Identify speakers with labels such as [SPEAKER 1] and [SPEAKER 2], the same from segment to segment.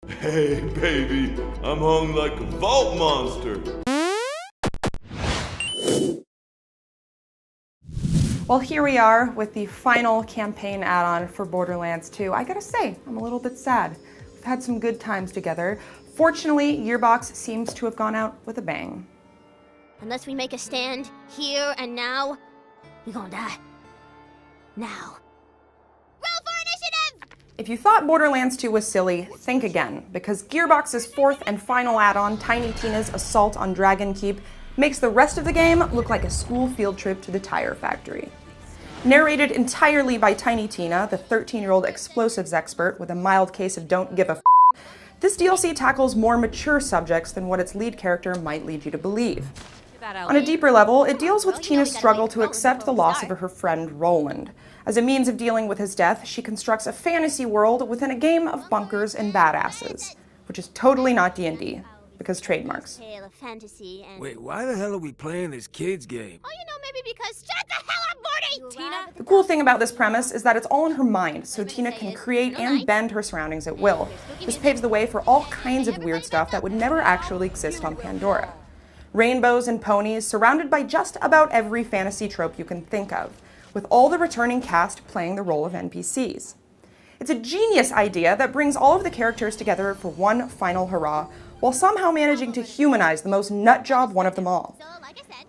[SPEAKER 1] Hey, baby, I'm hung like a vault monster.
[SPEAKER 2] Well, here we are with the final campaign add-on for Borderlands 2. I gotta say, I'm a little bit sad. We've had some good times together. Fortunately, Gearbox seems to have gone out with a bang.
[SPEAKER 3] Unless we make a stand, here and now, we gonna die. Now. Roll for initiative!
[SPEAKER 2] If you thought Borderlands 2 was silly, think again, because Gearbox's fourth and final add-on, Tiny Tina's Assault on Dragon Keep, makes the rest of the game look like a school field trip to the tire factory. Narrated entirely by Tiny Tina, the 13-year-old explosives expert with a mild case of don't give a f***, this DLC tackles more mature subjects than what its lead character might lead you to believe. On a deeper level, it deals with Tina's struggle to accept the loss of her friend Roland. As a means of dealing with his death, she constructs a fantasy world within a game of bunkers and badasses, which is totally not D&D, because trademarks.
[SPEAKER 4] Wait, why the hell are we playing this kid's game?
[SPEAKER 3] Oh, maybe because shut the hell up, Morty! Tina?
[SPEAKER 2] The cool thing about this premise is that it's all in her mind, so Tina can create and bend her surroundings at will. This paves the way for all kinds of weird stuff that would never actually exist on Pandora. Rainbows and ponies, surrounded by just about every fantasy trope you can think of, with all the returning cast playing the role of NPCs. It's a genius idea that brings all of the characters together for one final hurrah, while somehow managing to humanize the most nutjob one of them all.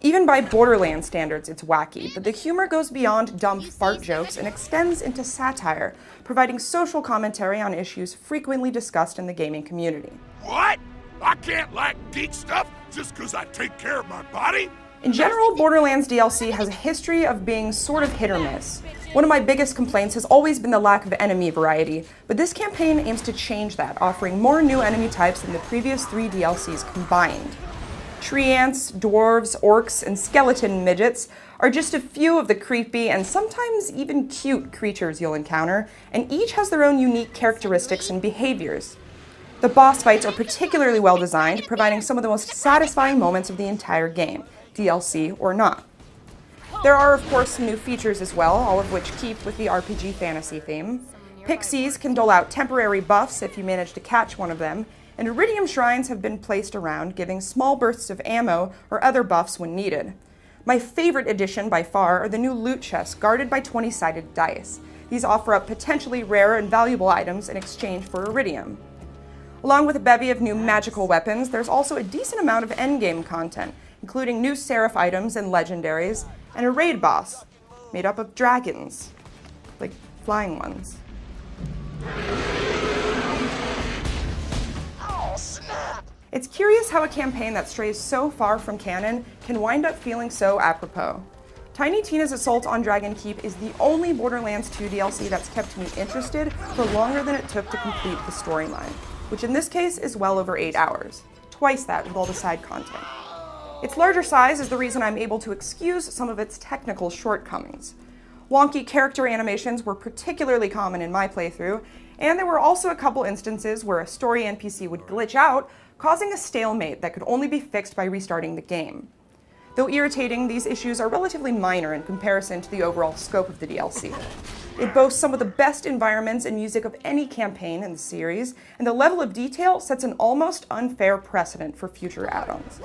[SPEAKER 2] Even by Borderlands standards, it's wacky, but the humor goes beyond dumb fart jokes and extends into satire, providing social commentary on issues frequently discussed in the gaming community.
[SPEAKER 5] What? I can't like geek stuff just because I take care of my body?
[SPEAKER 2] In general, Borderlands DLC has a history of being sort of hit or miss. One of my biggest complaints has always been the lack of enemy variety, but this campaign aims to change that, offering more new enemy types than the previous 3 DLCs combined. Tree ants, dwarves, orcs, and skeleton midgets are just a few of the creepy and sometimes even cute creatures you'll encounter, and each has their own unique characteristics and behaviors. The boss fights are particularly well designed, providing some of the most satisfying moments of the entire game, DLC or not. There are, of course, some new features as well, all of which keep with the RPG fantasy theme. Pixies can dole out temporary buffs if you manage to catch one of them, and iridium shrines have been placed around, giving small bursts of ammo or other buffs when needed. My favorite addition by far are the new loot chests guarded by 20-sided dice. These offer up potentially rare and valuable items in exchange for iridium. Along with a bevy of new magical weapons, there's also a decent amount of endgame content, including new Seraph items and legendaries, and a raid boss, made up of dragons, like flying ones.
[SPEAKER 5] Oh, snap!
[SPEAKER 2] It's curious how a campaign that strays so far from canon can wind up feeling so apropos. Tiny Tina's Assault on Dragon Keep is the only Borderlands 2 DLC that's kept me interested for longer than it took to complete the storyline, which in this case is well over 8 hours, twice that with all the side content. Its larger size is the reason I'm able to excuse some of its technical shortcomings. Wonky character animations were particularly common in my playthrough, and there were also a couple instances where a story NPC would glitch out, causing a stalemate that could only be fixed by restarting the game. Though irritating, these issues are relatively minor in comparison to the overall scope of the DLC. It boasts some of the best environments and music of any campaign in the series, and the level of detail sets an almost unfair precedent for future add-ons.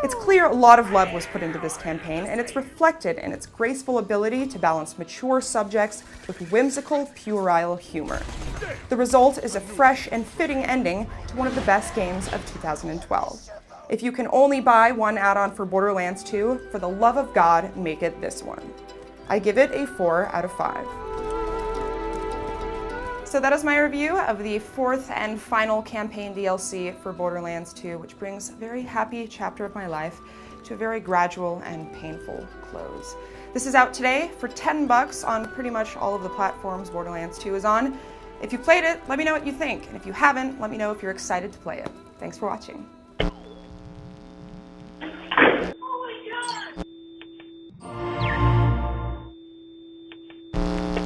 [SPEAKER 2] It's clear a lot of love was put into this campaign, and it's reflected in its graceful ability to balance mature subjects with whimsical, puerile humor. The result is a fresh and fitting ending to one of the best games of 2012. If you can only buy one add-on for Borderlands 2, for the love of God, make it this one. I give it a 4 out of 5. So that is my review of the 4th and final campaign DLC for Borderlands 2, which brings a very happy chapter of my life to a very gradual and painful close. This is out today for $10 on pretty much all of the platforms Borderlands 2 is on. If you played it, let me know what you think, and if you haven't, let me know if you're excited to play it. Thanks for watching.